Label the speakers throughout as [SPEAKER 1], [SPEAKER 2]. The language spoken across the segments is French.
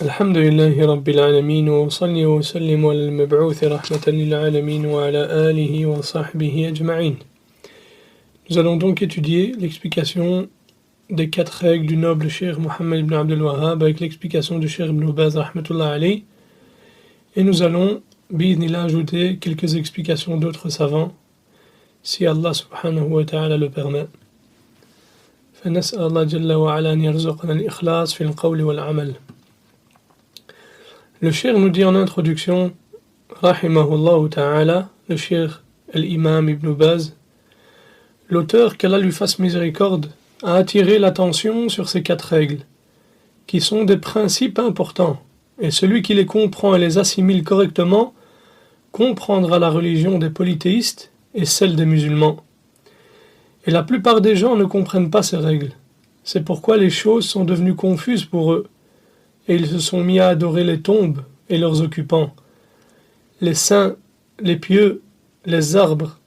[SPEAKER 1] الحمد لله رب العالمين وصلي وسلم على المبعوث رحمة للعالمين وعلى آله وصحبه أجمعين. Nous allons donc étudier l'explication des 4 règles du noble Cheikh Mohammed ibn Abdul Wahhab avec l'explication du Cheikh Ibn Baz rahmatullah alayh, et nous allons bi'idhnillah ajouter quelques explications d'autres savants si Allah subhanahu wa ta'ala le permet. فنسأل الله جل وعلا أن يرزقنا الإخلاص في القول والعمل. Le Cheikh nous dit en introduction, rahimahullah ta'ala, le Cheikh al-Imam Ibn Baz, l'auteur, qu'Allah lui fasse miséricorde, a attiré l'attention sur ces 4 règles, qui sont des principes importants, et celui qui les comprend et les assimile correctement comprendra la religion des polythéistes et celle des musulmans. Et la plupart des gens ne comprennent pas ces règles. C'est pourquoi les choses sont devenues confuses pour eux, et ils se sont mis à adorer les tombes et leurs occupants, les saints, les pieux, les arbres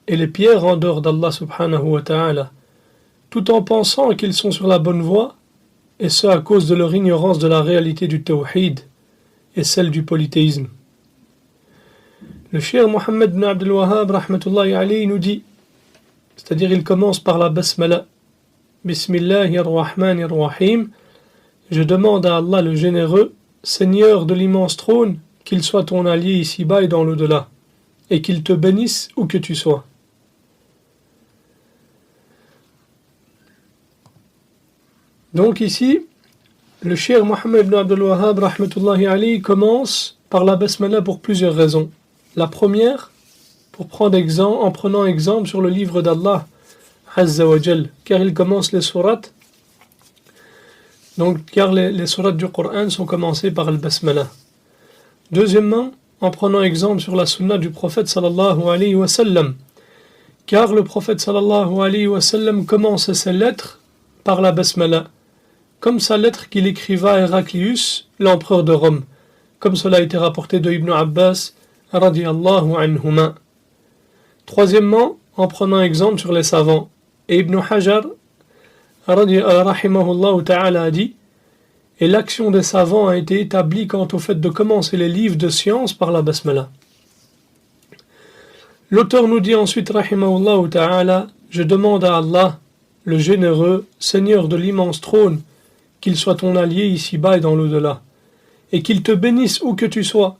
[SPEAKER 1] et les pierres en dehors d'Allah subhanahu wa ta'ala, tout en pensant qu'ils sont sur la bonne voie, et ce à cause de leur ignorance de la réalité du tawhid et celle du polythéisme. Le Cheikh Mohammed ibn Abdul Wahhab rahmatullahi alayhi nous dit, c'est-à-dire il commence par la basmala, Bismillahir-Rahmanir-Rahim, je demande à Allah le généreux, Seigneur de l'immense trône, qu'il soit ton allié ici-bas et dans l'au-delà, et qu'il te bénisse où que tu sois. Donc ici, le Cheikh Mohammed ibn Abdul Wahhab rahmatullahi alayhi commence par la basmala pour plusieurs raisons. La première, en prenant exemple sur le livre d'Allah Azza wa Jal, car il commence les sourates. Donc, car les sourates du Coran sont commencées par le basmala. Deuxièmement, en prenant exemple sur la sunna du prophète sallallahu alayhi wa sallam, car le prophète sallallahu alayhi wa sallam commence ses lettres par la basmala, comme sa lettre qu'il écriva à Héraclius, l'empereur de Rome, comme cela a été rapporté de Ibn Abbas radiyallahu anhuma. Troisièmement, en prenant exemple sur les savants, et Ibn Hajar rahimahullah ta'ala a dit, et l'action des savants a été établie quant au fait de commencer les livres de science par la basmala. L'auteur nous dit ensuite rahimahullah ta'ala, je demande à Allah, le généreux, Seigneur de l'immense trône, qu'il soit ton allié ici-bas et dans l'au-delà, et qu'il te bénisse où que tu sois,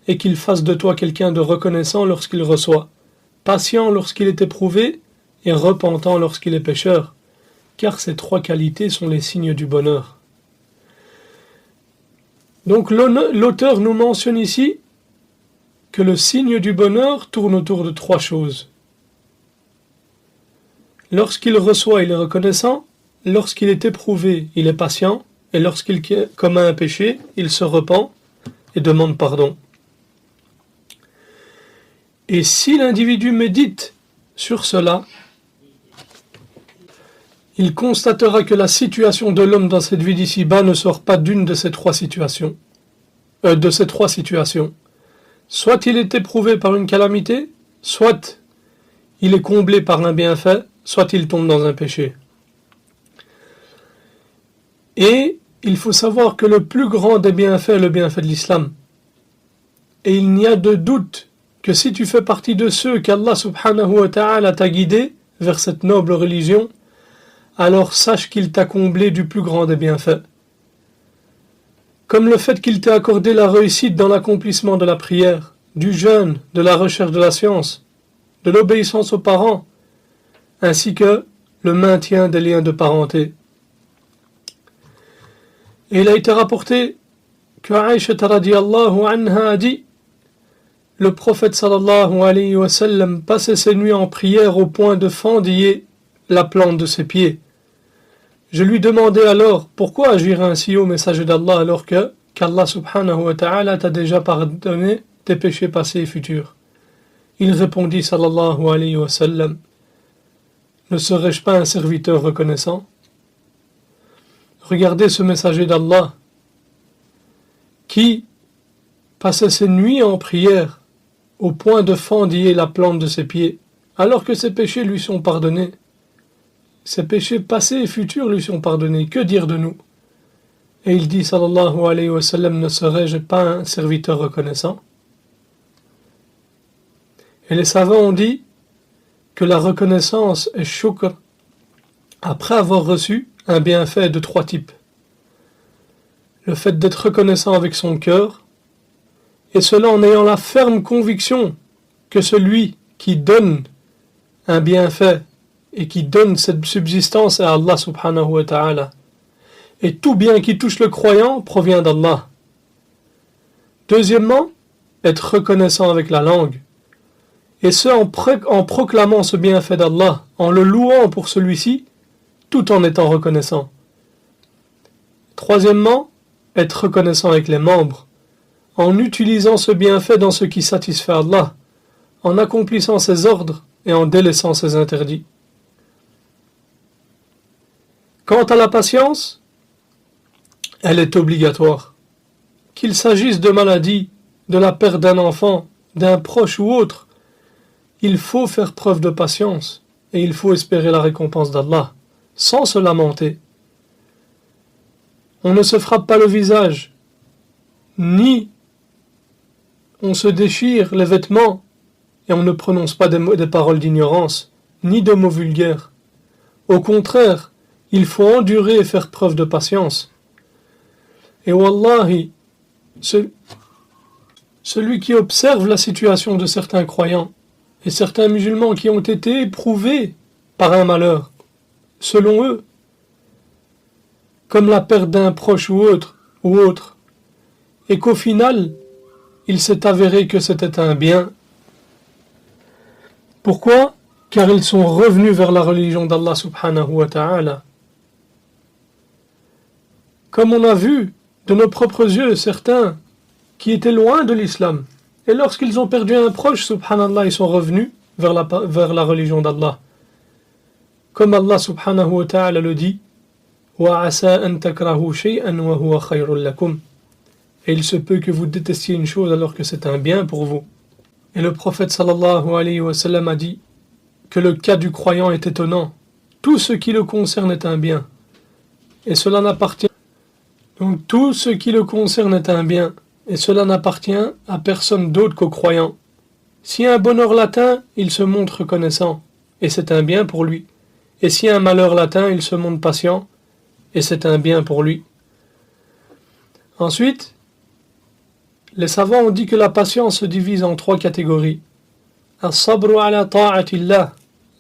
[SPEAKER 1] et qu'il fasse de toi quelqu'un de reconnaissant lorsqu'il reçoit, patient lorsqu'il est éprouvé, et repentant lorsqu'il est pécheur, car ces 3 qualités sont les signes du bonheur. Donc l'auteur nous mentionne ici que le signe du bonheur tourne autour de 3 choses. Lorsqu'il reçoit, il est reconnaissant, lorsqu'il est éprouvé, il est patient, et lorsqu'il commet un péché, il se repent et demande pardon. Et si l'individu médite sur cela, il constatera que la situation de l'homme dans cette vie d'ici-bas ne sort pas d'une de ces 3 situations. Soit il est éprouvé par une calamité, soit il est comblé par un bienfait, soit il tombe dans un péché. Et il faut savoir que le plus grand des bienfaits est le bienfait de l'islam. Et il n'y a de doute que si tu fais partie de ceux qu'Allah subhanahu wa ta'ala t'a guidé vers cette noble religion, alors sache qu'il t'a comblé du plus grand des bienfaits. Comme le fait qu'il t'ait accordé la réussite dans l'accomplissement de la prière, du jeûne, de la recherche de la science, de l'obéissance aux parents, ainsi que le maintien des liens de parenté. Et il a été rapporté que Aïcha radiyallahu anha a dit, le prophète sallallahu alayhi wa sallam passait ses nuits en prière au point de fendiller la plante de ses pieds. Je lui demandais alors, pourquoi agir ainsi au messager d'Allah alors qu'Allah subhanahu wa ta'ala t'a déjà pardonné tes péchés passés et futurs? Il répondit sallallahu alayhi wa sallam, ne serais-je pas un serviteur reconnaissant? Regardez ce messager d'Allah qui passait ses nuits en prière au point de fendiller la plante de ses pieds, alors que ses péchés lui sont pardonnés. Ses péchés passés et futurs lui sont pardonnés. Que dire de nous? Et il dit sallallahu alayhi wa sallam, ne serais-je pas un serviteur reconnaissant? Et les savants ont dit que la reconnaissance est shukr après avoir reçu un bienfait de 3 types. Le fait d'être reconnaissant avec son cœur, et cela en ayant la ferme conviction que celui qui donne un bienfait et qui donne cette subsistance à Allah subhanahu wa ta'ala. Et tout bien qui touche le croyant provient d'Allah. Deuxièmement, être reconnaissant avec la langue. Et ce en proclamant ce bienfait d'Allah, en le louant pour celui-ci, tout en étant reconnaissant. Troisièmement, être reconnaissant avec les membres, en utilisant ce bienfait dans ce qui satisfait Allah, en accomplissant ses ordres et en délaissant ses interdits. Quant à la patience, elle est obligatoire. Qu'il s'agisse de maladie, de la perte d'un enfant, d'un proche ou autre, il faut faire preuve de patience et il faut espérer la récompense d'Allah, sans se lamenter. On ne se frappe pas le visage, ni on se déchire les vêtements et on ne prononce pas des paroles d'ignorance, ni de mots vulgaires. Au contraire, il faut endurer et faire preuve de patience. Et wallahi, celui qui observe la situation de certains croyants et certains musulmans qui ont été éprouvés par un malheur, selon eux, comme la perte d'un proche ou autre, et qu'au final, il s'est avéré que c'était un bien. Pourquoi? Car ils sont revenus vers la religion d'Allah subhanahu wa ta'ala. Comme on a vu de nos propres yeux certains qui étaient loin de l'islam, et lorsqu'ils ont perdu un proche, subhanallah, ils sont revenus vers la religion d'Allah. Comme Allah subhanahu wa ta'ala le dit, وَعَسَىٰ أَن تَكْرَهُوا شَيْئًا وَهُوَ خَيْرٌ لَكُمْ. Et il se peut que vous détestiez une chose alors que c'est un bien pour vous. Et le prophète sallallahu alayhi wa sallam a dit que le cas du croyant est étonnant. Tout ce qui le concerne est un bien. Et cela n'appartient. Donc tout ce qui le concerne est un bien. Et cela n'appartient à personne d'autre qu'au croyant. Si un bonheur l'atteint, il se montre reconnaissant. Et c'est un bien pour lui. Et si un malheur l'atteint, il se montre patient. Et c'est un bien pour lui. Ensuite, les savants ont dit que la patience se divise en 3 catégories. As-sabru ala ta'atillah.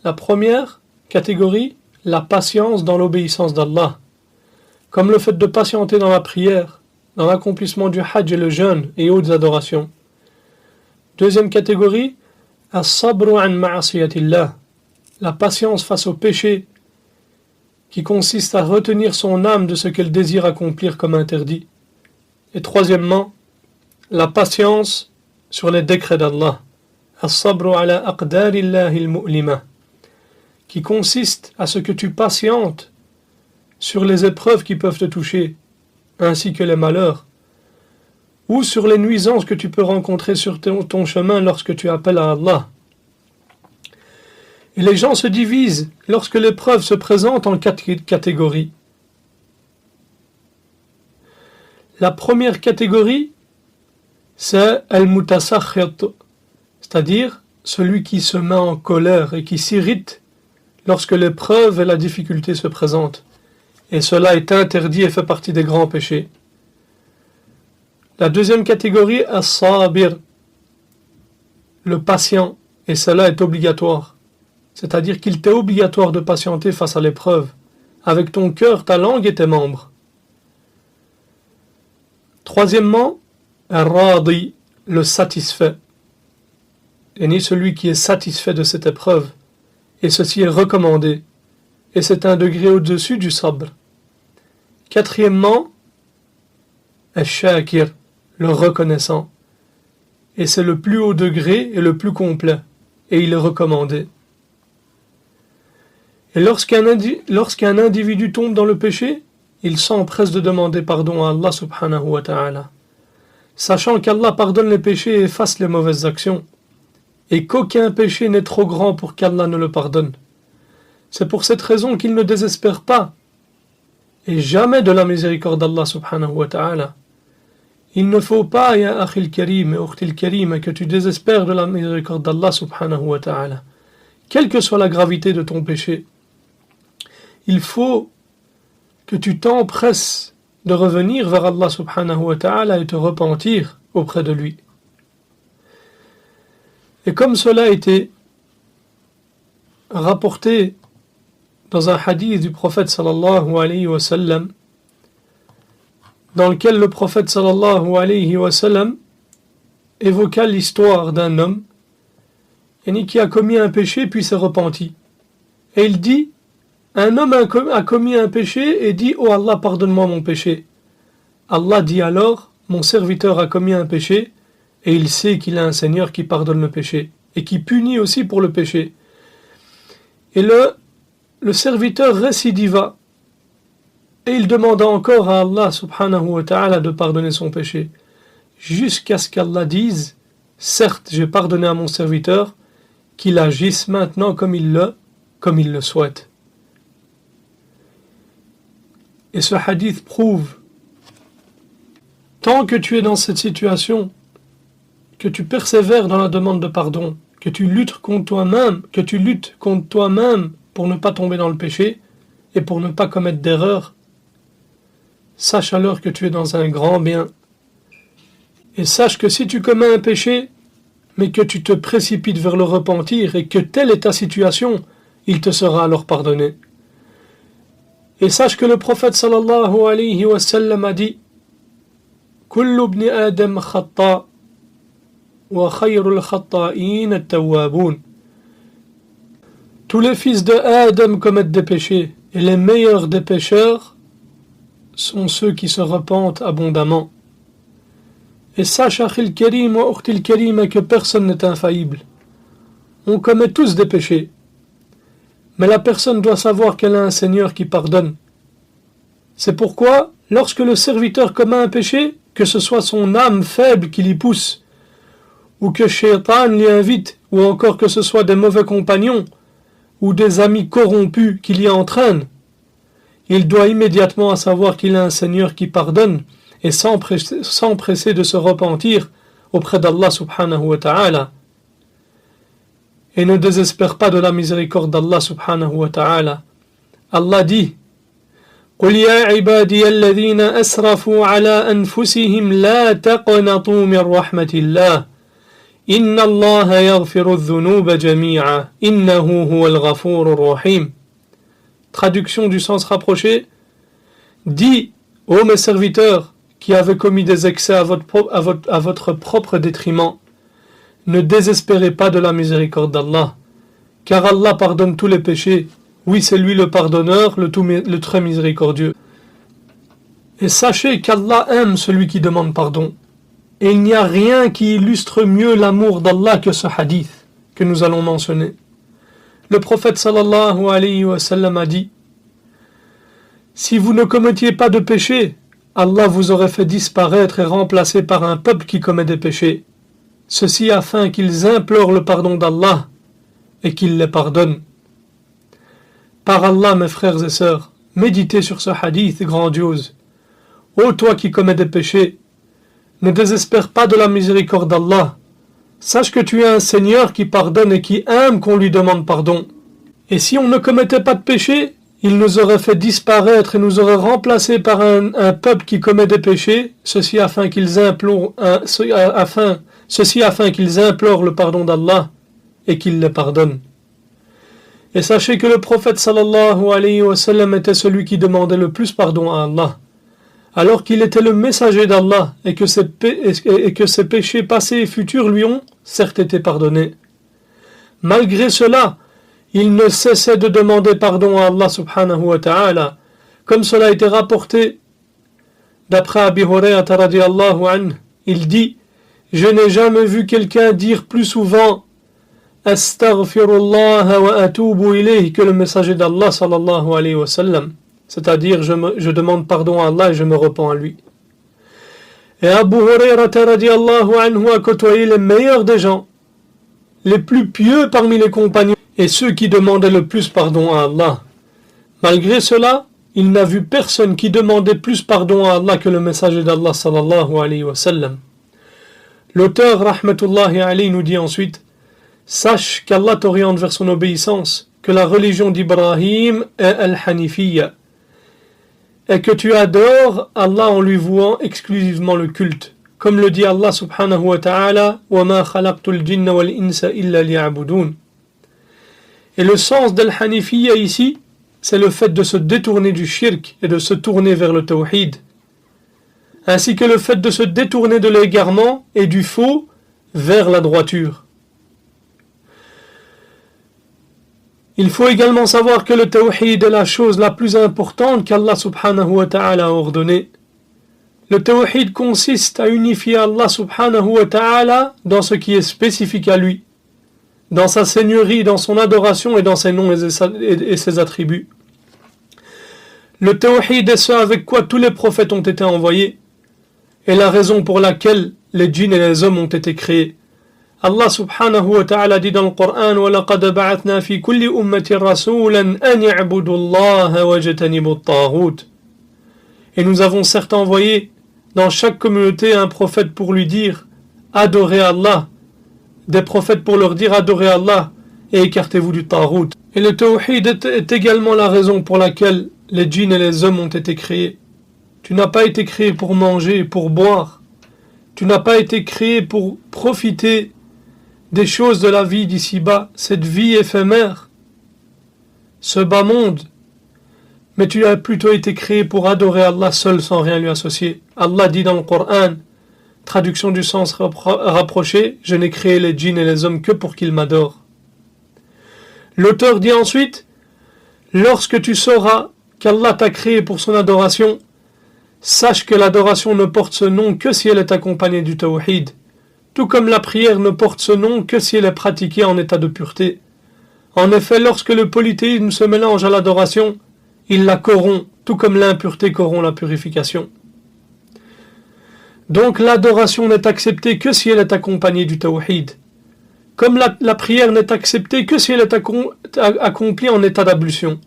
[SPEAKER 1] La première catégorie, la patience dans l'obéissance d'Allah. Comme le fait de patienter dans la prière, dans l'accomplissement du hajj et le jeûne et autres adorations. Deuxième catégorie, as-sabru an ma'asiyatillah. La patience face au péché, qui consiste à retenir son âme de ce qu'elle désire accomplir comme interdit. Et troisièmement, la patience sur les décrets d'Allah, as-sabru ala aqdarillahi al-mu'lima, qui consiste à ce que tu patientes sur les épreuves qui peuvent te toucher, ainsi que les malheurs, ou sur les nuisances que tu peux rencontrer sur ton chemin lorsque tu appelles à Allah. Et les gens se divisent lorsque l'épreuve se présente en 4 catégories. La première catégorie, c'est al-mutasakhit, c'est-à-dire celui qui se met en colère et qui s'irrite lorsque l'épreuve et la difficulté se présentent. Et cela est interdit et fait partie des grands péchés. La deuxième catégorie, as-sabir, le patient, et cela est obligatoire. C'est-à-dire qu'il t'est obligatoire de patienter face à l'épreuve, avec ton cœur, ta langue et tes membres. Troisièmement, ar-radi, le satisfait. Et ni celui qui est satisfait de cette épreuve. Et ceci est recommandé. Et c'est un degré au-dessus du sabr. Quatrièmement, ash-shakir, le reconnaissant. Et c'est le plus haut degré et le plus complet. Et il est recommandé. Et lorsqu'un individu tombe dans le péché, il s'empresse de demander pardon à Allah subhanahu wa ta'ala, sachant qu'Allah pardonne les péchés et efface les mauvaises actions, et qu'aucun péché n'est trop grand pour qu'Allah ne le pardonne. C'est pour cette raison qu'il ne désespère pas, et jamais de la miséricorde d'Allah subhanahu wa ta'ala. Il ne faut pas, ya akhil karim et ukhtil karim, que tu désespères de la miséricorde d'Allah subhanahu wa ta'ala. Quelle que soit la gravité de ton péché, il faut que tu t'empresses de revenir vers Allah subhanahu wa ta'ala et te repentir auprès de lui. Et comme cela a été rapporté dans un hadith du prophète sallallahu alayhi wa sallam, dans lequel le prophète sallallahu alayhi wa sallam évoqua l'histoire d'un homme qui a commis un péché puis s'est repenti. Et il dit, un homme a commis un péché et dit, oh Allah, pardonne-moi mon péché. Allah dit alors, mon serviteur a commis un péché et il sait qu'il a un Seigneur qui pardonne le péché et qui punit aussi pour le péché. Et le serviteur récidiva et il demanda encore à Allah subhanahu wa ta'ala de pardonner son péché jusqu'à ce qu'Allah dise, certes j'ai pardonné à mon serviteur, qu'il agisse maintenant comme il le souhaite. Et ce hadith prouve, tant que tu es dans cette situation, que tu persévères dans la demande de pardon, que tu luttes contre toi-même pour ne pas tomber dans le péché et pour ne pas commettre d'erreur, sache alors que tu es dans un grand bien. Et sache que si tu commets un péché, mais que tu te précipites vers le repentir et que telle est ta situation, il te sera alors pardonné. Et sache que le prophète sallallahu alayhi wa sallam a dit, Kullu ibn Adam khata wa khayrul khata'in at-tawwabun. Tous les fils de Adam commettent des péchés et les meilleurs des pécheurs sont ceux qui se repentent abondamment. Et sache, akhil karim wa ukhtil karim, que personne n'est infaillible. On commet tous des péchés. Mais la personne doit savoir qu'elle a un Seigneur qui pardonne. C'est pourquoi, lorsque le serviteur commet un péché, que ce soit son âme faible qui l'y pousse, ou que Shaitan l'y invite, ou encore que ce soit des mauvais compagnons, ou des amis corrompus qui l'y entraînent, il doit immédiatement savoir qu'il a un Seigneur qui pardonne, et s'empresser de se repentir auprès d'Allah subhanahu wa ta'ala. Et ne désespère pas de la miséricorde d'Allah subhanahu wa ta'ala. Allah dit, قُلْ يَا عِبَادِيَ الَّذِينَ أَسْرَفُوا عَلَىٰ أَنفُسِهِمْ لَا تَقْنَطُوا مِنْ رَحْمَةِ اللَّهِ إِنَّ اللَّهَ يَغْفِرُ الذُّنُوبَ جَمِيعًا إِنَّهُ هُوَ الْغَفُورُ الرَّحِيمُ. Traduction du sens rapproché, dis, ô mes serviteurs, qui avez commis des excès à votre propre détriment, ne désespérez pas de la miséricorde d'Allah, car Allah pardonne tous les péchés. Oui, c'est lui le pardonneur, le très miséricordieux. Et sachez qu'Allah aime celui qui demande pardon. Et il n'y a rien qui illustre mieux l'amour d'Allah que ce hadith que nous allons mentionner. Le prophète sallallahu alayhi wa sallam a dit, si vous ne commettiez pas de péché, Allah vous aurait fait disparaître et remplacer par un peuple qui commet des péchés. Ceci afin qu'ils implorent le pardon d'Allah et qu'il les pardonne. Par Allah, mes frères et sœurs, méditez sur ce hadith grandiose. Ô toi qui commets des péchés, ne désespère pas de la miséricorde d'Allah. Sache que tu es un Seigneur qui pardonne et qui aime qu'on lui demande pardon. Et si on ne commettait pas de péché, il nous aurait fait disparaître et nous aurait remplacés par un peuple qui commet des péchés, ceci afin qu'ils implorent le pardon d'Allah et qu'il les pardonne. Et sachez que le prophète sallallahu alayhi wa sallam était celui qui demandait le plus pardon à Allah, alors qu'il était le messager d'Allah et que ses péchés passés et futurs lui ont certes été pardonnés. Malgré cela, il ne cessait de demander pardon à Allah subhanahu wa ta'ala, comme cela a été rapporté d'après Abi Hurayrata radiyallahu anhu. Il dit, je n'ai jamais vu quelqu'un dire plus souvent Astaghfirullah wa atubu ilayhi que le messager d'Allah sallallahu alayhi wa sallam, c'est-à-dire je demande pardon à Allah et je me repens à lui. Et Abu Hurayrata radiyallahu anhu a côtoyé les meilleurs des gens, les plus pieux parmi les compagnons et ceux qui demandaient le plus pardon à Allah. Malgré cela, il n'a vu personne qui demandait plus pardon à Allah que le messager d'Allah sallallahu alayhi wa sallam. L'auteur rahmatullahi alayhi nous dit ensuite: sache qu'Allah t'oriente vers son obéissance, que la religion d'Ibrahim est al-Hanifiyya, et que tu adores Allah en lui vouant exclusivement le culte. Comme le dit Allah subhanahu wa ta'ala: وَمَا خَلَقْتُ الْجِنَّ وَالْإِنسَ إِلَّا لِيَعْبُدُونَ. Et le sens d'al-Hanifiyya ici, c'est le fait de se détourner du shirk et de se tourner vers le tawhid, ainsi que le fait de se détourner de l'égarement et du faux vers la droiture. Il faut également savoir que le tawhid est la chose la plus importante qu'Allah subhanahu wa ta'ala a ordonnée. Le tawhid consiste à unifier Allah subhanahu wa ta'ala dans ce qui est spécifique à lui, dans sa seigneurie, dans son adoration et dans ses noms et ses attributs. Le tawhid est ce avec quoi tous les prophètes ont été envoyés, et la raison pour laquelle les djinns et les hommes ont été créés. Allah subhanahu wa ta'ala dit dans le Coran: وَلَقَدْ بَعَثْنَا فِي كُلِّ أُمَّةٍ رَسُولًا أَنِ اعْبُدُوا اللَّهَ وَاجْتَنِبُوا الطَّاغُوتَ. Et nous avons certes envoyé dans chaque communauté un prophète pour lui dire: adorez Allah, des prophètes pour leur dire: adorez Allah et écartez-vous du tarout. Et le tawhid est également la raison pour laquelle les djinns et les hommes ont été créés. Tu n'as pas été créé pour manger, pour boire. Tu n'as pas été créé pour profiter des choses de la vie d'ici-bas, cette vie éphémère, ce bas monde. Mais tu as plutôt été créé pour adorer Allah seul sans rien lui associer. Allah dit dans le Coran, traduction du sens rapproché: je n'ai créé les djinns et les hommes que pour qu'ils m'adorent. L'auteur dit ensuite: lorsque tu sauras qu'Allah t'a créé pour son adoration, sache que l'adoration ne porte ce nom que si elle est accompagnée du tawhid, tout comme la prière ne porte ce nom que si elle est pratiquée en état de pureté. En effet, lorsque le polythéisme se mélange à l'adoration, il la corrompt, tout comme l'impureté corrompt la purification. Donc l'adoration n'est acceptée que si elle est accompagnée du tawhid, comme la prière n'est acceptée que si elle est accomplie en état d'ablution.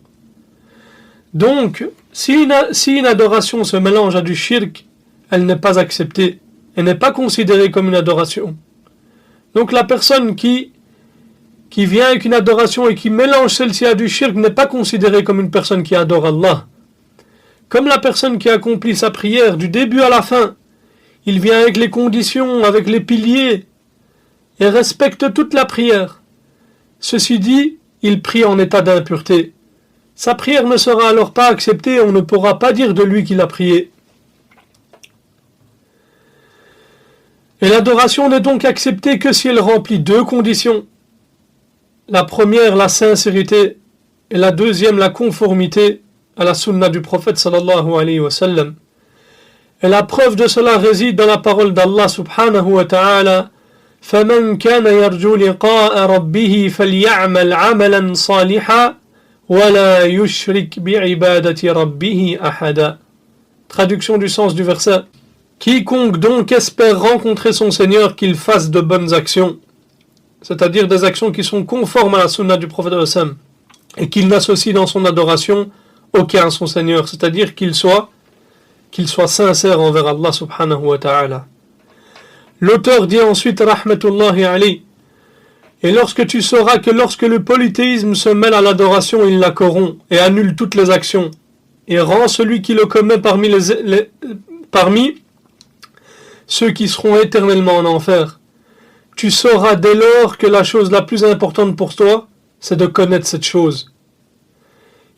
[SPEAKER 1] Donc, si une adoration se mélange à du shirk, elle n'est pas acceptée, elle n'est pas considérée comme une adoration. Donc la personne qui vient avec une adoration et qui mélange celle-ci à du shirk n'est pas considérée comme une personne qui adore Allah. Comme la personne qui accomplit sa prière du début à la fin, il vient avec les conditions, avec les piliers, et respecte toute la prière. Ceci dit, il prie en état d'impureté. Sa prière ne sera alors pas acceptée et on ne pourra pas dire de lui qu'il a prié. Et l'adoration n'est donc acceptée que si elle remplit deux conditions. La première, la sincérité, et la deuxième, la conformité à la sunna du prophète sallallahu alayhi wa sallam. Et la preuve de cela réside dans la parole d'Allah subhanahu wa ta'ala: فَمَنْ كَانَ يَرْجُو لِقَاءَ رَبِّهِ فَلْيَعْمَلْ عَمَلًا صَالِحًا وَلَا يُشْرِكْ بِعِبَادَةِ رَبِّهِ أَحَدًا. Traduction du sens du verset: quiconque donc espère rencontrer son Seigneur, qu'il fasse de bonnes actions, c'est-à-dire des actions qui sont conformes à la sunna du prophète sallam, et qu'il n'associe dans son adoration aucun à son Seigneur, c'est-à-dire qu'il soit sincère envers Allah subhanahu wa ta'ala. L'auteur dit ensuite, rahmatullahi alayhi: et lorsque tu sauras que lorsque le polythéisme se mêle à l'adoration, il la corrompt et annule toutes les actions, et rend celui qui le commet parmi ceux qui seront éternellement en enfer, tu sauras dès lors que la chose la plus importante pour toi, c'est de connaître cette chose.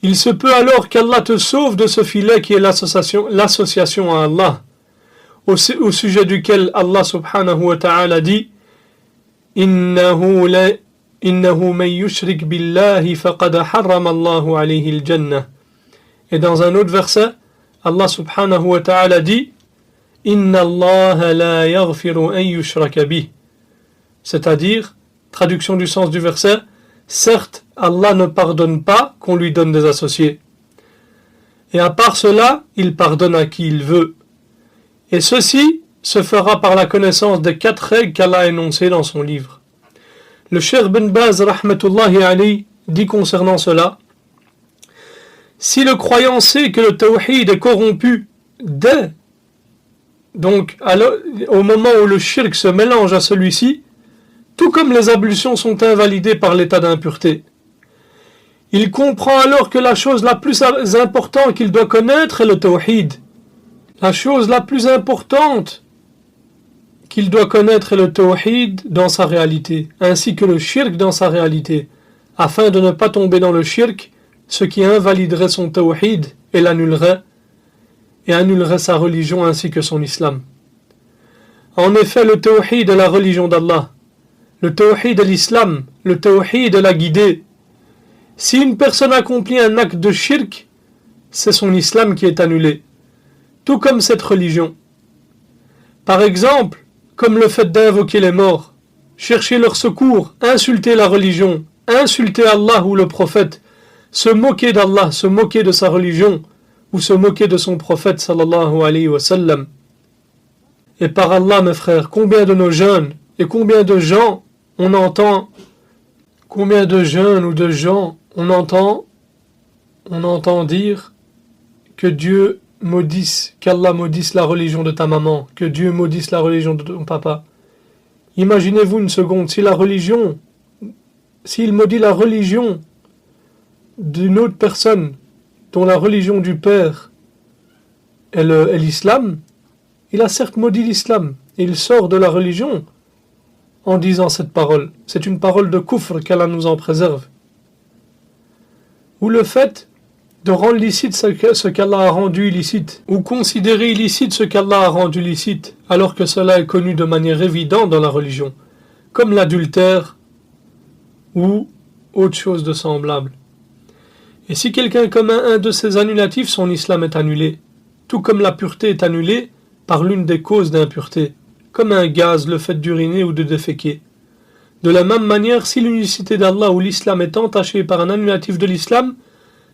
[SPEAKER 1] Il se peut alors qu'Allah te sauve de ce filet qui est l'association à Allah, au sujet duquel Allah subhanahu wa ta'ala dit: innahu man yushrik billahi faqad harrama Allahu alayhi al-jannah. Et dans un autre verset, Allah subhanahu wa ta'ala dit: inna Allah la yaghfiru an yushraka bih. C'est-à-dire, traduction du sens du verset: certes, Allah ne pardonne pas qu'on lui donne des associés. Et à part cela, il pardonne à qui il veut. Et ceci se fera par la connaissance des 4 règles qu'Allah a énoncées dans son livre. Le Cheikh Ben Baz rahmatullahi alayhi dit concernant cela: Si le croyant sait que le tawhid est corrompu au moment où le shirk se mélange à celui-ci, tout comme les ablutions sont invalidées par l'état d'impureté, il comprend alors que la chose la plus importante qu'il doit connaître est le tawhid. La chose la plus importante qu'il doit connaître est le tawhid dans sa réalité, ainsi que le shirk dans sa réalité, afin de ne pas tomber dans le shirk, ce qui invaliderait son tawhid et l'annulerait, et annulerait sa religion ainsi que son islam. En effet, le tawhid est la religion d'Allah. Le tawhid est l'islam. Le tawhid est la guidée. Si une personne accomplit un acte de shirk, c'est son islam qui est annulé, tout comme cette religion. Par exemple, comme le fait d'invoquer les morts, chercher leur secours, insulter la religion, insulter Allah ou le prophète, se moquer d'Allah, se moquer de sa religion, ou se moquer de son prophète sallallahu alayhi wa sallam. Et par Allah, mes frères, combien de nos jeunes et combien de gens on entend, combien de jeunes ou de gens on entend dire que Dieu maudisse, qu'Allah maudisse la religion de ta maman, que Dieu maudisse la religion de ton papa. Imaginez-vous une seconde, s'il maudit la religion d'une autre personne, dont la religion du père est l'islam, il a certes maudit l'islam, et il sort de la religion en disant cette parole. C'est une parole de kufr, qu'Allah nous en préserve. Ou le fait de rendre licite ce qu'Allah a rendu illicite, ou considérer illicite ce qu'Allah a rendu licite, alors que cela est connu de manière évidente dans la religion, comme l'adultère ou autre chose de semblable. Et si quelqu'un commet un de ces annulatifs, son islam est annulé, tout comme la pureté est annulée par l'une des causes d'impureté, comme un gaz, le fait d'uriner ou de déféquer. De la même manière, si l'unicité d'Allah ou l'islam est entachée par un annulatif de l'islam,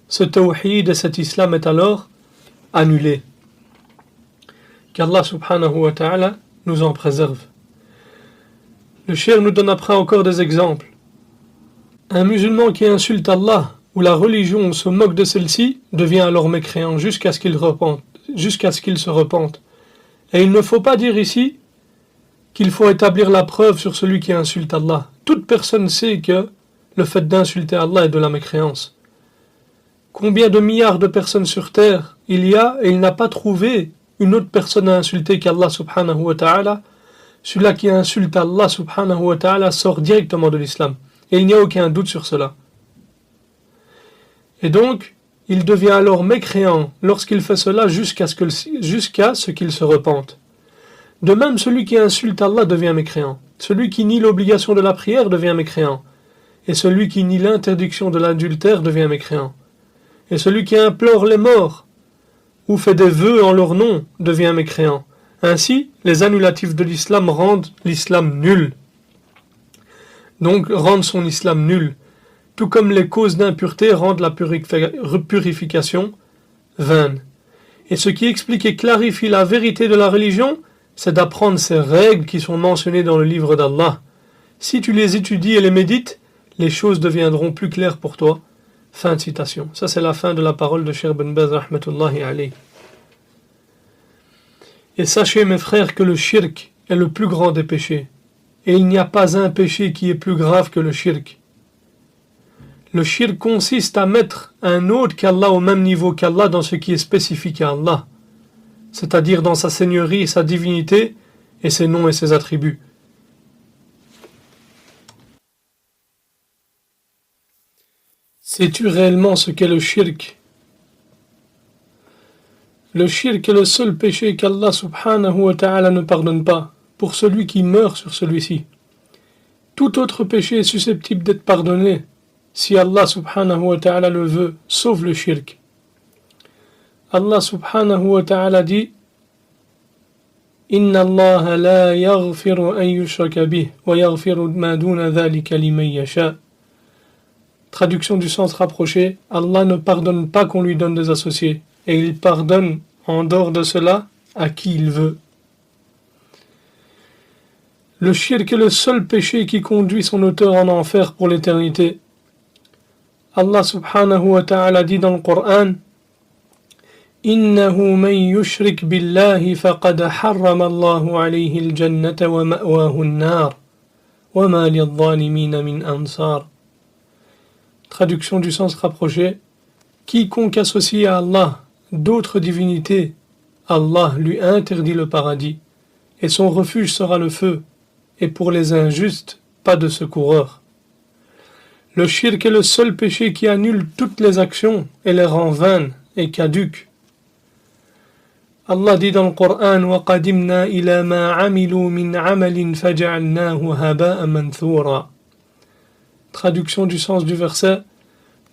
[SPEAKER 1] ce tawhid et cet islam est alors annulé. Qu'Allah subhanahu wa ta'ala nous en préserve. Le cheikh nous donne après encore des exemples. Un musulman qui insulte Allah ou la religion ou se moque de celle-ci devient alors mécréant jusqu'à ce qu'il se repente. Et il ne faut pas dire ici qu'il faut établir la preuve sur celui qui insulte Allah. Toute personne sait que le fait d'insulter Allah est de la mécréance. Combien de milliards de personnes sur terre il y a et il n'a pas trouvé une autre personne à insulter qu'Allah subhanahu wa ta'ala. Celui-là qui insulte Allah subhanahu wa ta'ala sort directement de l'islam. Et il n'y a aucun doute sur cela. Et donc, il devient alors mécréant lorsqu'il fait cela jusqu'à ce qu'il se repente. De même, celui qui insulte Allah devient mécréant. Celui qui nie l'obligation de la prière devient mécréant. Et celui qui nie l'interdiction de l'adultère devient mécréant. Et celui qui implore les morts ou fait des vœux en leur nom devient mécréant. Ainsi, les annulatifs de l'islam rendent l'islam nul. Donc, rendent son islam nul. Tout comme les causes d'impureté rendent la purification vaine. Et ce qui explique et clarifie la vérité de la religion, c'est d'apprendre ces règles qui sont mentionnées dans le livre d'Allah. Si tu les étudies et les médites, les choses deviendront plus claires pour toi. Fin de citation. Ça, c'est la fin de la parole de Cheikh Ben Baz rahmatullahi alayhi. Et sachez, mes frères, que le shirk est le plus grand des péchés. Et il n'y a pas un péché qui est plus grave que le shirk. Le shirk consiste à mettre un autre qu'Allah au même niveau qu'Allah dans ce qui est spécifique à Allah, c'est-à-dire dans sa seigneurie et sa divinité et ses noms et ses attributs. Sais-tu réellement ce qu'est le shirk? Le shirk est le seul péché qu'Allah subhanahu wa ta'ala ne pardonne pas pour celui qui meurt sur celui-ci. Tout autre péché est susceptible d'être pardonné si Allah subhanahu wa ta'ala le veut, sauf le shirk. Allah subhanahu wa ta'ala dit Inna Allah la yaghfiru an yushraka bih wa yaghfiru ma duna dhalika liman yasha. Traduction du sens rapproché, Allah ne pardonne pas qu'on lui donne des associés, et il pardonne en dehors de cela à qui il veut. Le shirk est le seul péché qui conduit son auteur en enfer pour l'éternité. Allah subhanahu wa ta'ala dit dans le Coran: Innahu man yushrik billahi faqad harrama Allahu alayhi al-jannata wa ma'wahu an-nar wa ma lil-zalimina min ansar. Traduction du sens rapproché: quiconque associe à Allah d'autres divinités, Allah lui a interdit le paradis, et son refuge sera le feu, et pour les injustes, pas de secoureur. Le shirk est le seul péché qui annule toutes les actions et les rend vaines et caduques. Allah dit dans le Coran: وَقَدِمْنَا إِلَى مَا عَمِلُوا مِنْ عَمَلٍ فَجَعَلْنَاهُ هَبَاءً مَنْثُورًا. Traduction du sens du verset: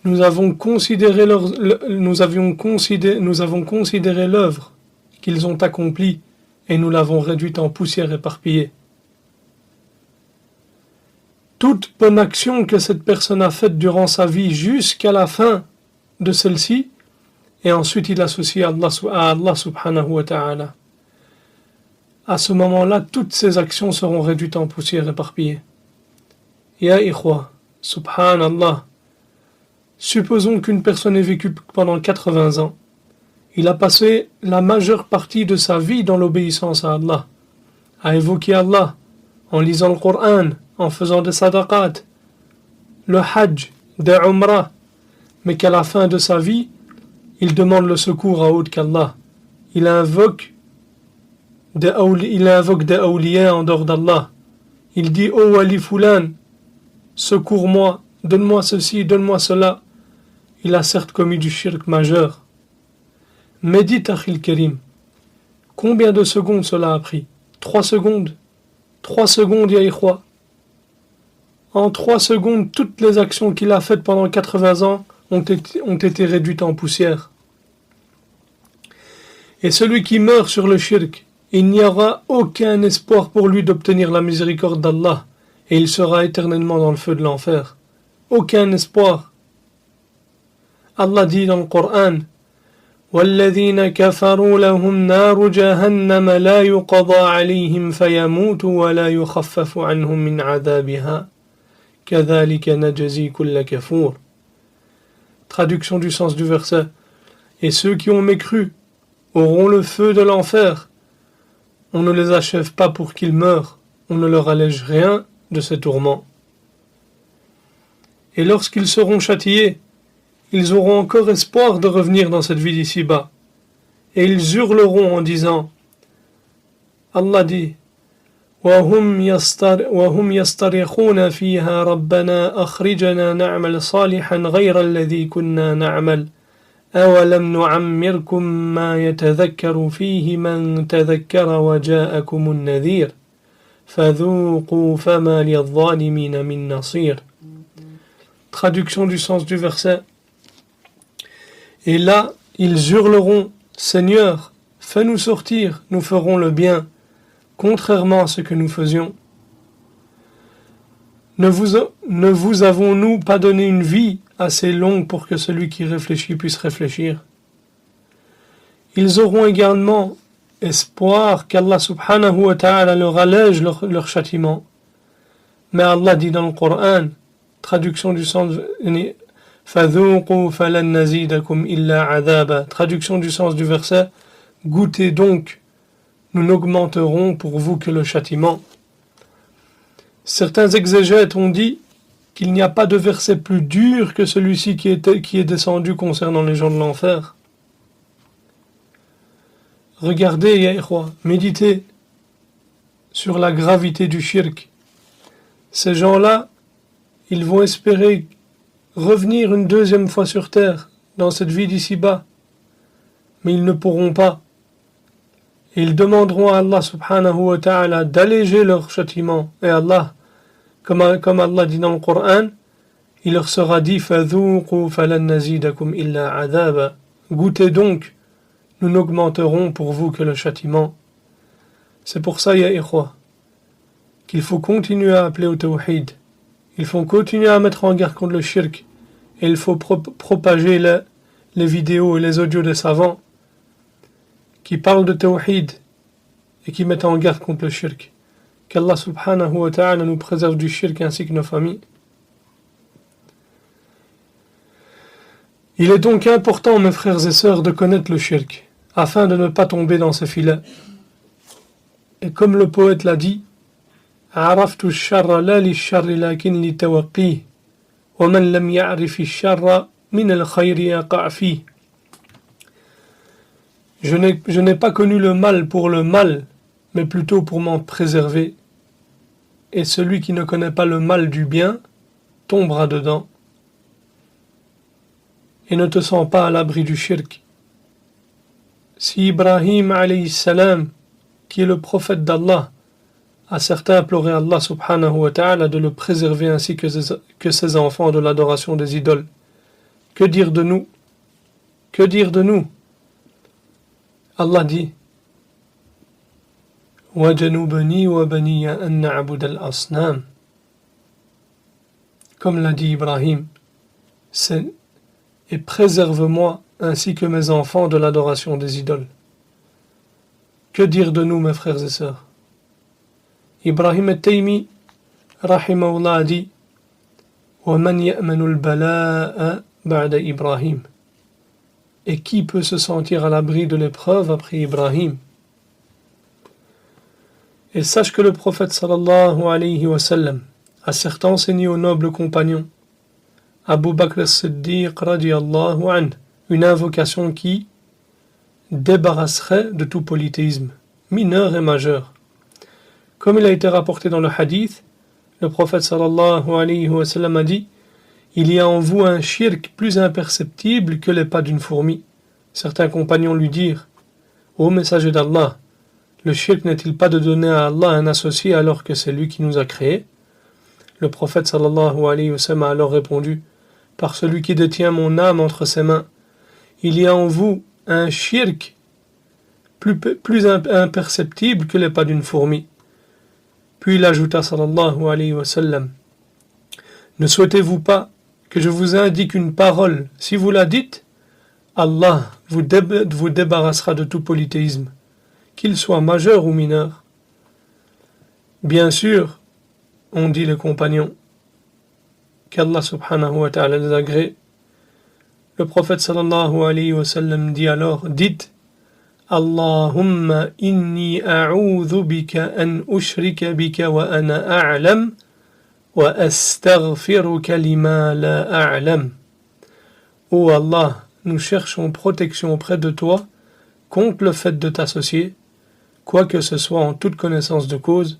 [SPEAKER 1] nous avons considéré l'œuvre qu'ils ont accomplie et nous l'avons réduite en poussière éparpillée. Toute bonne action que cette personne a faite durant sa vie jusqu'à la fin de celle-ci, et ensuite il associe à Allah subhanahu wa ta'ala. À ce moment-là, toutes ces actions seront réduites en poussière éparpillée. Ya ikhwa, subhanallah, supposons qu'une personne ait vécu pendant 80 ans. Il a passé la majeure partie de sa vie dans l'obéissance à Allah, à évoquer Allah, en lisant le Coran, en faisant des sadaqat, le hajj, des umrah, mais qu'à la fin de sa vie, il demande le secours à autre qu'Allah. Il invoque des awliya en dehors d'Allah. Il dit: oh wali fulan, secours-moi, donne-moi ceci, donne-moi cela. Il a certes commis du shirk majeur. Médite, Akhil Karim. Combien de secondes cela a pris? 3 secondes. 3 secondes, ya ikhwa. En 3 secondes, toutes les actions qu'il a faites pendant 80 ans ont été réduites en poussière. Et celui qui meurt sur le shirk, il n'y aura aucun espoir pour lui d'obtenir la miséricorde d'Allah, et il sera éternellement dans le feu de l'enfer. Aucun espoir. Allah dit dans le Coran: وَالَّذِينَ كَفَرُوا لَهُمْ نَارُ جَهَنَّمَ لَا يُقَضَى عَلَيْهِمْ فَيَمُوتُوا وَلَا يُخَفَّفُ عَنْهُمْ مِنْ عَذَابِهَا كَذَلِكَ نَجْزِي كُلَّ كَفُورٍ. Traduction du sens du verset: et ceux qui ont mécru auront le feu de l'enfer. On ne les achève pas pour qu'ils meurent, on ne leur allège rien de ces tourments. Et lorsqu'ils seront châtiés, ils auront encore espoir de revenir dans cette vie d'ici-bas. Et ils hurleront en disant, Allah dit: وَهُمْ يَسْتَرِخُونَ فِيهَا رَبَّنَا أَخْرِجَنَا نَعْمَلْ صَالِحًا غَيْرَ الَّذِي كُنَّا نَعْمَلْ أَوَلَمْ نُعَمِّرْكُمْ مَا يَتَذَكَّرُ فِيهِ مَنْ تَذَكَّرَ وَجَاءَكُمُ النَّذِيرُ فَذُوقُوا فَمَا لِلظَّالِمِينَ مِنْ نَصِيرٍ. Traduction du sens du verset: et là, ils hurleront: Seigneur, fais-nous sortir, nous ferons le bien, contrairement à ce que nous faisions. Ne vous avons-nous pas donné une vie assez longue pour que celui qui réfléchit puisse réfléchir? Ils auront également espoir qu'Allah subhanahu wa ta'ala leur allège leur châtiment. Mais Allah dit dans le Coran, traduction du sens فَذُوقُوا فَلَنْ نَزِيدَكُمْ إِلَّا عَذَابًا. Traduction du sens du verset: goûtez donc, nous n'augmenterons pour vous que le châtiment. Certains exégètes ont dit qu'il n'y a pas de verset plus dur que celui-ci qui est descendu concernant les gens de l'enfer. Regardez, ya ikhwa, méditez sur la gravité du shirk. Ces gens-là, ils vont espérer revenir une deuxième fois sur terre, dans cette vie d'ici-bas, mais ils ne pourront pas. Et ils demanderont à Allah subhanahu wa ta'ala d'alléger leur châtiment. Et Allah, comme Allah dit dans le Coran, il leur sera dit: فَذُوقُوا فَلَنْ نَزِيدَكُمْ إِلَّا عَذَابًا. Goûtez donc, nous n'augmenterons pour vous que le châtiment. C'est pour ça, ya ikhwa, qu'il faut continuer à appeler au tawhid. Il faut continuer à mettre en garde contre le shirk. Et il faut propager les vidéos et les audios des savants qui parlent de tawhid et qui mettent en garde contre le shirk. Qu'Allah subhanahu wa ta'ala nous préserve du shirk ainsi que nos familles. Il est donc important, mes frères et sœurs, de connaître le shirk, afin de ne pas tomber dans ce filet. Et comme le poète l'a dit, عرفت الشر لا للشر لكن لتوقيه ومن لم يعرف الشر من الخير يقع فيه. Je n'ai pas connu le mal pour le mal, mais plutôt pour m'en préserver. Et celui qui ne connaît pas le mal du bien tombera dedans. Et ne te sens pas à l'abri du shirk. Si Ibrahim alayhi salam, qui est le prophète d'Allah, a certains imploré Allah subhanahu wa ta'ala de le préserver ainsi que ses enfants de l'adoration des idoles. Que dire de nous? Que dire de nous? Allah dit وَجَنُوبَنِي وَبَنِيَ أَن نَعْبُدَ الْأَصْنَامِ. Comme l'a dit Ibrahim, et préserve-moi ainsi que mes enfants de l'adoration des idoles. Que dire de nous, mes frères et sœurs? Ibrahim al-Taymi, rahimahullah, a dit وَمَنْ يَأْمَنُ الْبَلَاءَ بَعْدَ Ibrahim. Et qui peut se sentir à l'abri de l'épreuve après Ibrahim? Et sache que le prophète sallallahu alayhi wa sallam a certes enseigné aux nobles compagnons, Abu Bakr as-Siddiq radiyallahu anhu, une invocation qui débarrasserait de tout polythéisme, mineur et majeur. Comme il a été rapporté dans le hadith, le prophète sallallahu alayhi wa sallam a dit: il y a en vous un shirk plus imperceptible que les pas d'une fourmi. Certains compagnons lui dirent: ô messager d'Allah, le shirk n'est-il pas de donner à Allah un associé alors que c'est lui qui nous a créés? Le prophète sallallahu alayhi wa sallam a alors répondu: par celui qui détient mon âme entre ses mains, il y a en vous un shirk plus imperceptible que les pas d'une fourmi. Puis il ajouta sallallahu alayhi wa sallam: ne souhaitez-vous pas que je vous indique une parole? Si vous la dites, Allah vous débarrassera de tout polythéisme, qu'il soit majeur ou mineur. Bien sûr, ont dit les compagnons, qu'Allah subhanahu wa ta'ala les agrée. Le prophète sallallahu alayhi wa sallam dit alors: dites Allahumma inni a'udhu bika an ushrika bika wa ana a'lam wa astaghfiruka lima la a'lam. Ô Allah, nous cherchons protection auprès de toi contre le fait de t'associer, quoi que ce soit en toute connaissance de cause,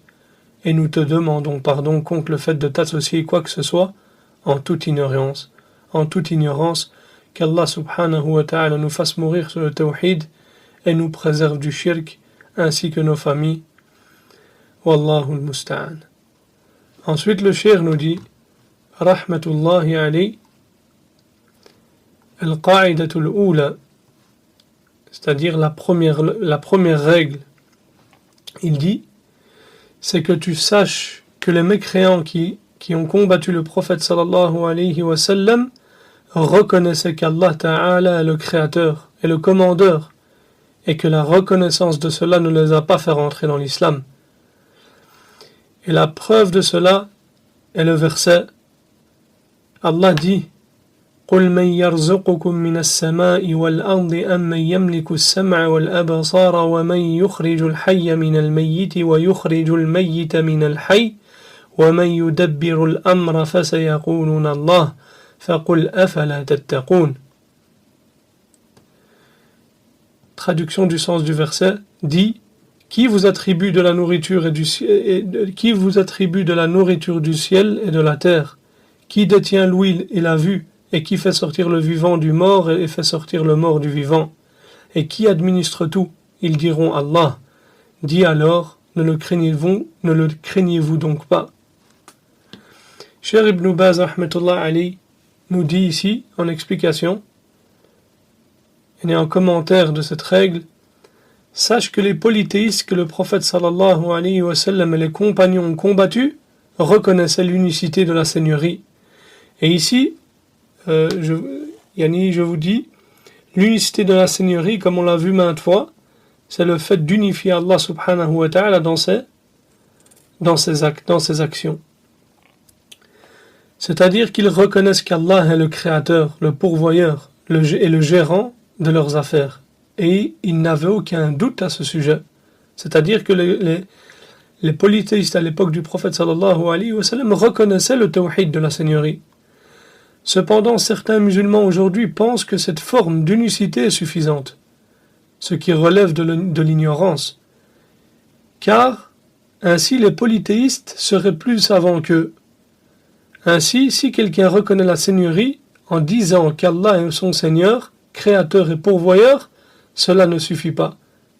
[SPEAKER 1] et nous te demandons pardon contre le fait de t'associer quoi que ce soit en toute ignorance, qu'Allah subhanahu wa ta'ala nous fasse mourir sur le tawhid et nous préserve du shirk ainsi que nos familles. Wallahu al-musta'an. Ensuite le cheikh nous dit rahmatullahi alayhi al-qa'idatul ula, c'est-à-dire la première règle. Il dit, c'est que tu saches que les mécréants qui ont combattu le prophète sallallahu alayhi wa sallam reconnaissaient qu'Allah ta'ala est le créateur et le commandeur, et que la reconnaissance de cela ne les a pas fait rentrer dans l'islam. Et la preuve de cela est le verset. Allah dit: قُلْ مَنْ يَرْزُقُكُمْ مِنَ السَّمَاءِ وَالْأَرْضِ أَمَّنْ يَمْلِكُ السَّمْعَ وَالْأَبْصَارَ وَمَنْ يُخْرِجُ الْحَيَّ مِنَ الْمَيِّتِ وَيُخْرِجُ الْمَيِّتَ مِنَ الْحَيِّ وَمَنْ يُدَبِّرُ الْأَمْرَ فَسَيَقُولُونَ اللَّهُ فَقُلْ أَفَلَا تَتَّقُونَ. Traduction du sens du verset dit: qui vous attribue de la nourriture du ciel et de la terre? Qui détient l'ouïe et la vue? Et qui fait sortir le vivant du mort et fait sortir le mort du vivant? Et qui administre tout? Ils diront Allah. Dis alors, ne le craignez-vous donc pas? Cheikh Ibn Baz rahmatullah alayhi nous dit ici, en explication et en commentaire de cette règle: sache que les polythéistes que le prophète sallallahu alayhi wa sallam et les compagnons ont combattus reconnaissaient l'unicité de la Seigneurie. Et ici, je vous dis, l'unicité de la Seigneurie, comme on l'a vu maintes fois, c'est le fait d'unifier Allah subhanahu wa ta'ala dans ses actes, dans ses actions. C'est-à-dire qu'ils reconnaissent qu'Allah est le créateur, le pourvoyeur, et le gérant de leurs affaires. Et ils n'avaient aucun doute à ce sujet. C'est-à-dire que les polythéistes à l'époque du prophète sallallahu alayhi wa sallam reconnaissaient le tawhid de la Seigneurie. Cependant, certains musulmans aujourd'hui pensent que cette forme d'unicité est suffisante, ce qui relève de l'ignorance. Car ainsi les polythéistes seraient plus savants qu'eux. Ainsi, si quelqu'un reconnaît la Seigneurie en disant qu'Allah est son Seigneur, Créateur et Pourvoyeur, cela ne suffit pas,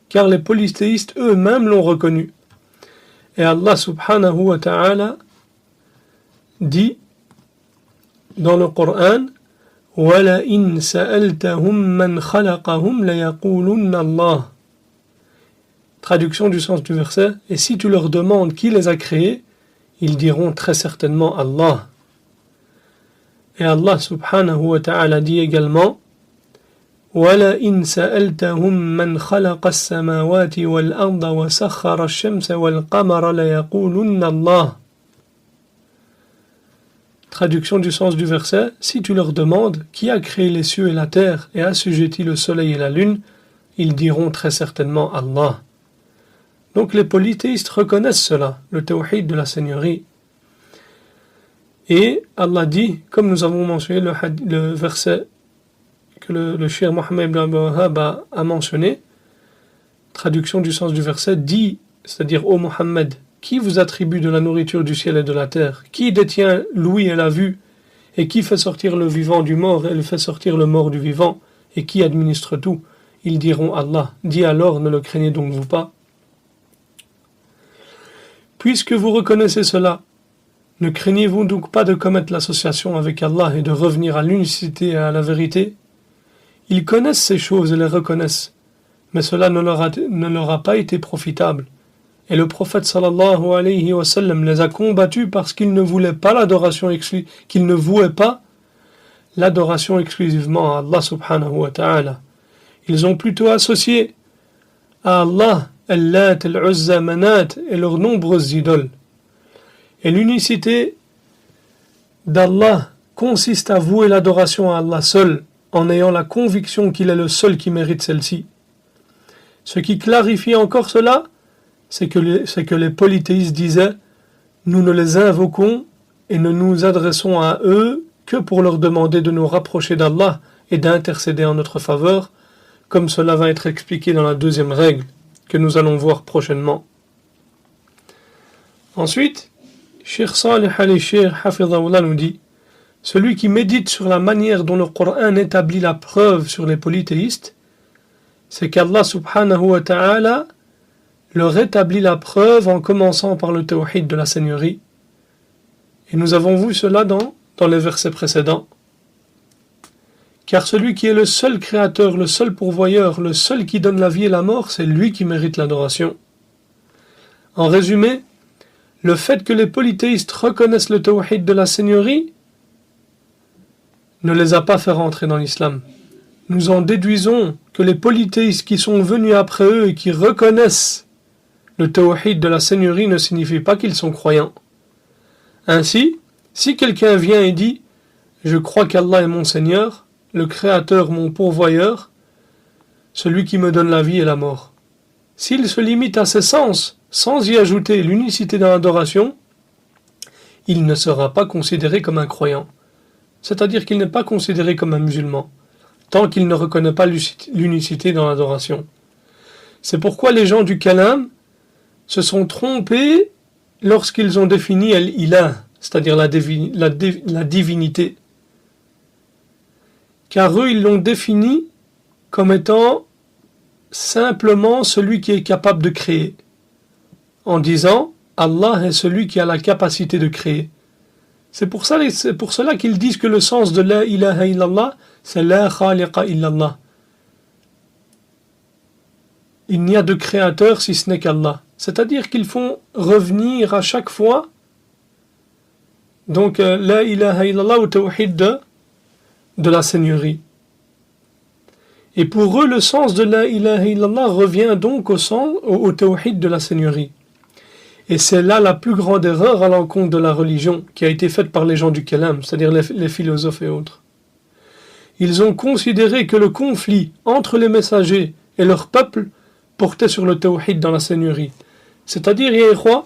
[SPEAKER 1] car les polythéistes eux-mêmes l'ont reconnu. Et Allah subhanahu wa ta'ala dit dans le Coran وَلَئِنْ سَأَلْتَهُمْ مَنْ خَلَقَهُمْ لَيَقُولُنَّ اللَّهُ. Traduction du sens du verset, et si tu leur demandes qui les a créés, ils diront très certainement Allah. Et Allah subhanahu wa ta'ala dit également وَلَئِنْ سَأَلْتَهُمْ مَنْ خَلَقَ السَّمَاوَاتِ وَالْأَرْضَ وَسَخَّرَ الشَّمْسَ وَالْقَمَرَ لَيَقُولُنَّ اللَّهُ. Traduction du sens du verset, si tu leur demandes qui a créé les cieux et la terre et assujetti le soleil et la lune, ils diront très certainement Allah. Donc les polythéistes reconnaissent cela, le tawhid de la Seigneurie. Et Allah dit, comme nous avons mentionné le verset que le cheikh Mohammed ibn Abdul Wahhab a mentionné, traduction du sens du verset, dit, c'est-à-dire ô Mohammed, qui vous attribue de la nourriture du ciel et de la terre? Qui détient l'ouïe et la vue? Et qui fait sortir le vivant du mort et fait sortir le mort du vivant? Et qui administre tout? Ils diront Allah. Dis alors, ne le craignez donc vous pas? Puisque vous reconnaissez cela, ne craignez-vous donc pas de commettre l'association avec Allah et de revenir à l'unicité et à la vérité? Ils connaissent ces choses et les reconnaissent, mais cela ne leur a pas été profitable. Et le prophète sallallahu alayhi wa sallam les a combattus parce qu'ils ne voulaient pas qu'ils ne vouaient pas l'adoration exclusivement à Allah subhanahu wa ta'ala. Ils ont plutôt associé à Allah Al-Lat, Al-Uzza, Manat et leurs nombreuses idoles. Et l'unicité d'Allah consiste à vouer l'adoration à Allah seul, en ayant la conviction qu'il est le seul qui mérite celle-ci. Ce qui clarifie encore cela, c'est que les polythéistes disaient « Nous ne les invoquons et ne nous adressons à eux que pour leur demander de nous rapprocher d'Allah et d'intercéder en notre faveur, comme cela va être expliqué dans la deuxième règle, que nous allons voir prochainement. » Ensuite, Cheikh Salih al-Sheikh Hafidhahullah nous dit « Celui qui médite sur la manière dont le Coran établit la preuve sur les polythéistes, c'est qu'Allah subhanahu wa ta'ala leur établit la preuve en commençant par le tawhid de la Seigneurie. Et nous avons vu cela dans les versets précédents. Car celui qui est le seul créateur, le seul pourvoyeur, le seul qui donne la vie et la mort, c'est lui qui mérite l'adoration. En résumé, le fait que les polythéistes reconnaissent le tawhid de la Seigneurie ne les a pas fait rentrer dans l'islam. Nous en déduisons que les polythéistes qui sont venus après eux et qui reconnaissent le tawhid de la Seigneurie ne signifie pas qu'ils sont croyants. Ainsi, si quelqu'un vient et dit « Je crois qu'Allah est mon Seigneur, le Créateur mon pourvoyeur, celui qui me donne la vie et la mort », s'il se limite à ces sens, sans y ajouter l'unicité dans l'adoration, il ne sera pas considéré comme un croyant. C'est-à-dire qu'il n'est pas considéré comme un musulman, tant qu'il ne reconnaît pas l'unicité dans l'adoration. C'est pourquoi les gens du Kalam se sont trompés lorsqu'ils ont défini Al-Ilah, c'est-à-dire la divinité. Car eux, ils l'ont défini comme étant simplement celui qui est capable de créer, en disant Allah est celui qui a la capacité de créer. C'est pour cela qu'ils disent que le sens de la ilaha illallah, c'est la khaliqa illallah. Il n'y a de créateur si ce n'est qu'Allah. C'est-à-dire qu'ils font revenir à chaque fois donc la ilaha illallah au tawhid de la Seigneurie. Et pour eux, le sens de la ilaha illallah revient donc au tawhid de la Seigneurie. Et c'est là la plus grande erreur à l'encontre de la religion qui a été faite par les gens du Kalam, c'est-à-dire les philosophes et autres. ils ont considéré que le conflit entre les messagers et leur peuple portait sur le tawhid dans la seigneurie. C'est-à-dire, ya ikhwa,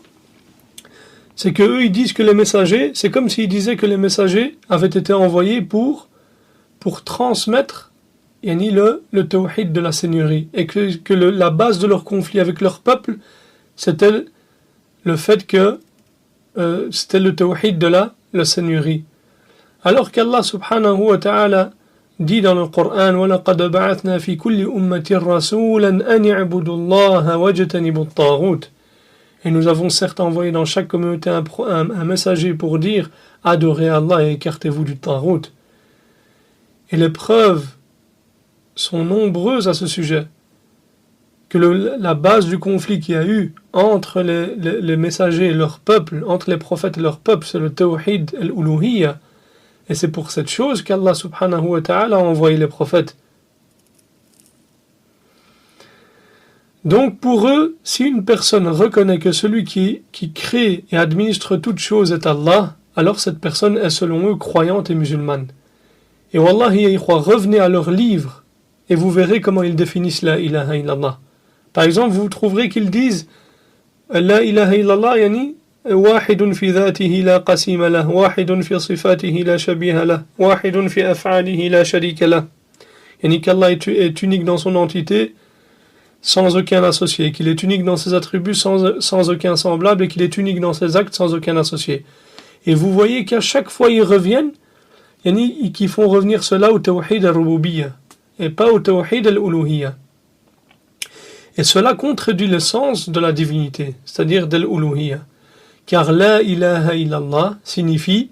[SPEAKER 1] c'est qu'eux ils disent que les messagers, c'est comme s'ils disaient que les messagers avaient été envoyés pour transmettre le tawhid de la seigneurie, et que la base de leur conflit avec leur peuple, c'était le fait que c'était le tawhid de la seigneurie. Alors qu'Allah subhanahu wa ta'ala dit dans le Coran وَلَقَدْ بَعَثْنَا فِي كُلِّ أُمَّةٍ رَسُولًا أَنِ اعْبُدُوا اللَّهَ وَاجْتَنِبُوا الطَّاغُوتَ. Et nous avons certes envoyé dans chaque communauté un messager pour dire adorez Allah et écartez-vous du taghut. Et les preuves sont nombreuses à ce sujet. Que la base du conflit qu'il y a eu entre les messagers et leur peuple, entre les prophètes et leur peuple, c'est le tawhid al-uluhiyya. Et c'est pour cette chose qu'Allah subhanahu wa ta'ala a envoyé les prophètes. Donc pour eux, si une personne reconnaît que celui qui crée et administre toutes choses est Allah, alors cette personne est selon eux croyante et musulmane. Et wallahi, revenez à leur livre et vous verrez comment ils définissent la ilaha illallah. Par exemple, vous trouverez qu'ils disent la ilaha illallah yani واحد في ذاته لا قسيم له واحد في صفاته لا شبيه له واحد في أفعاله لا شريك له. Yani qu'Allah est unique dans son entité sans aucun associé, qu'il est unique dans ses attributs sans aucun semblable et qu'il est unique dans ses actes sans aucun associé. Et vous voyez qu'à chaque fois ils reviennent, qu'ils font revenir cela au tawhid al-rububiyya et pas au tawhid al-uluhiyya. Et cela contredit le sens de la divinité, c'est-à-dire de l'uluhiyya. Car la ilaha illallah signifie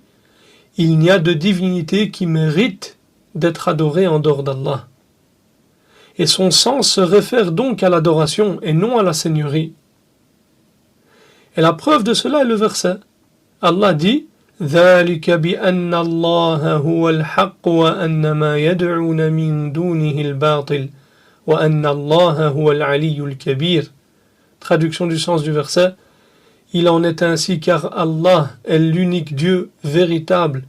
[SPEAKER 1] il n'y a de divinité qui mérite d'être adorée en dehors d'Allah. Et son sens se réfère donc à l'adoration et non à la seigneurie. Et la preuve de cela est le verset. Allah dit ذَلِكَ بِأَنَّ اللَّهَ هُوَ الْحَقُّ وَأَنَّ مَا يَدْعُونَ مِن دُونِهِ الْبَاطِلِ وَأَنَّ اللَّهَ هُوَ الْعَلِيُّ الْكَبِيرُ. Traduction du sens du verset. Il en est ainsi car Allah est l'unique Dieu véritable,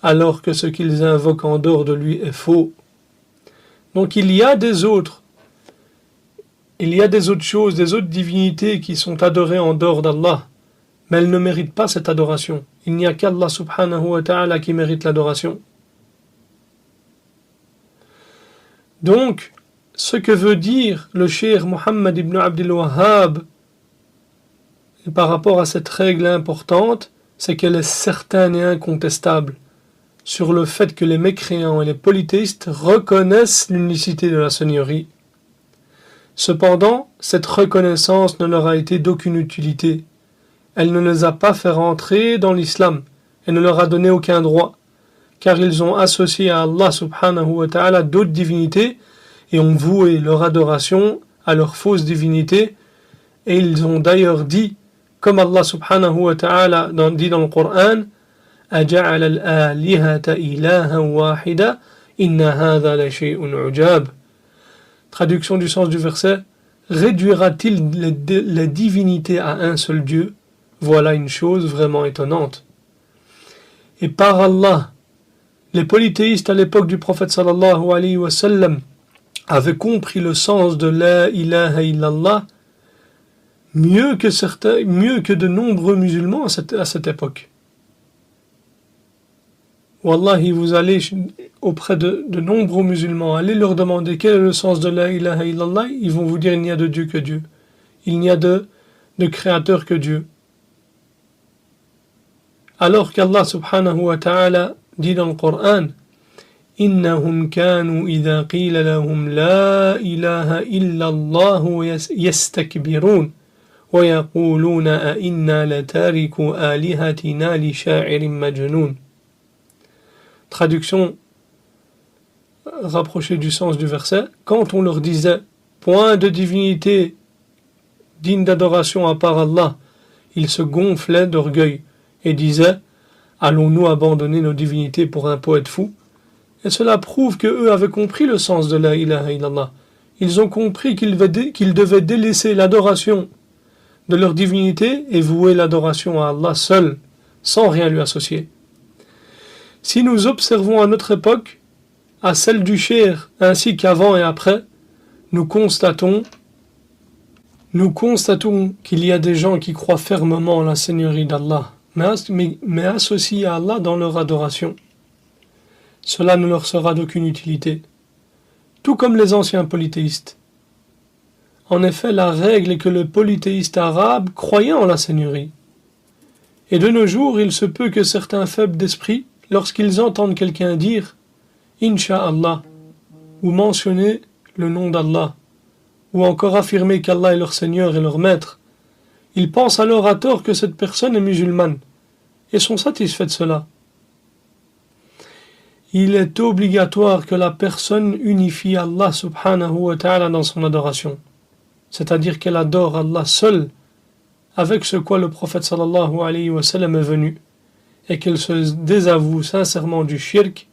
[SPEAKER 1] alors que ce qu'ils invoquent en dehors de lui est faux. Donc il y a des autres choses, des autres divinités qui sont adorées en dehors d'Allah, mais elles ne méritent pas cette adoration. Il n'y a qu'Allah subhanahu wa ta'ala qui mérite l'adoration. Donc, ce que veut dire le cheikh Muhammad ibn Abdul Wahhab par rapport à cette règle importante, c'est qu'elle est certaine et incontestable sur le fait que les mécréants et les polythéistes reconnaissent l'unicité de la seigneurie. Cependant, cette reconnaissance ne leur a été d'aucune utilité. Elle ne les a pas fait rentrer dans l'islam et ne leur a donné aucun droit, car ils ont associé à Allah subhanahu wa ta'ala d'autres divinités et ont voué leur adoration à leurs fausses divinités, et ils ont d'ailleurs dit, comme Allah subhanahu wa ta'ala dit dans le Coran, أَجَعَلَ الْآلِهَةَ إِلَهًا وَاحِدًا إِنَّ هَذَا لَشَيْءٌ عُجَابٌ. Traduction du sens du verset, réduira-t-il les divinités à un seul Dieu? Voilà une chose vraiment étonnante. Et par Allah, les polythéistes à l'époque du prophète sallallahu alayhi wa sallam avaient compris le sens de la ilaha illallah mieux que de nombreux musulmans à cette époque. Wallahi, vous allez auprès de nombreux musulmans, allez leur demander quel est le sens de la ilaha illallah, ils vont vous dire il n'y a de Dieu que Dieu. Il n'y a de créateur que Dieu. Alors qu'Allah subhanahu wa ta'ala dit dans le Coran, إنهم كانوا إذا قيل لهم لا إله إلا الله يستكبرون ويقولون أئنا لتاركوا آلهتنا لشاعر مجنون. Traduction rapprochée du sens du verset. Quand on leur disait point de divinité digne d'adoration à part Allah, ils se gonflaient d'orgueil et disaient allons-nous abandonner nos divinités pour un poète fou? Et cela prouve qu'eux avaient compris le sens de la ilaha illallah. Ils ont compris qu'ils devaient délaisser l'adoration de leur divinité et vouer l'adoration à Allah seul, sans rien lui associer. Si nous observons à notre époque, à celle du shirk ainsi qu'avant et après, nous constatons qu'il y a des gens qui croient fermement en la Seigneurie d'Allah, mais associent à Allah dans leur adoration. Cela ne leur sera d'aucune utilité, tout comme les anciens polythéistes. En effet, la règle est que le polythéiste arabe croyait en la Seigneurie. Et de nos jours, il se peut que certains faibles d'esprit, lorsqu'ils entendent quelqu'un dire « Inch'Allah » ou mentionner le nom d'Allah, ou encore affirmer qu'Allah est leur Seigneur et leur Maître, ils pensent alors à tort que cette personne est musulmane, et sont satisfaits de cela. Il est obligatoire que la personne unifie Allah subhanahu wa ta'ala dans son adoration, c'est-à-dire qu'elle adore Allah seul, avec ce quoi le prophète sallallahu alayhi wa sallam est venu, et qu'elle se désavoue sincèrement du shirk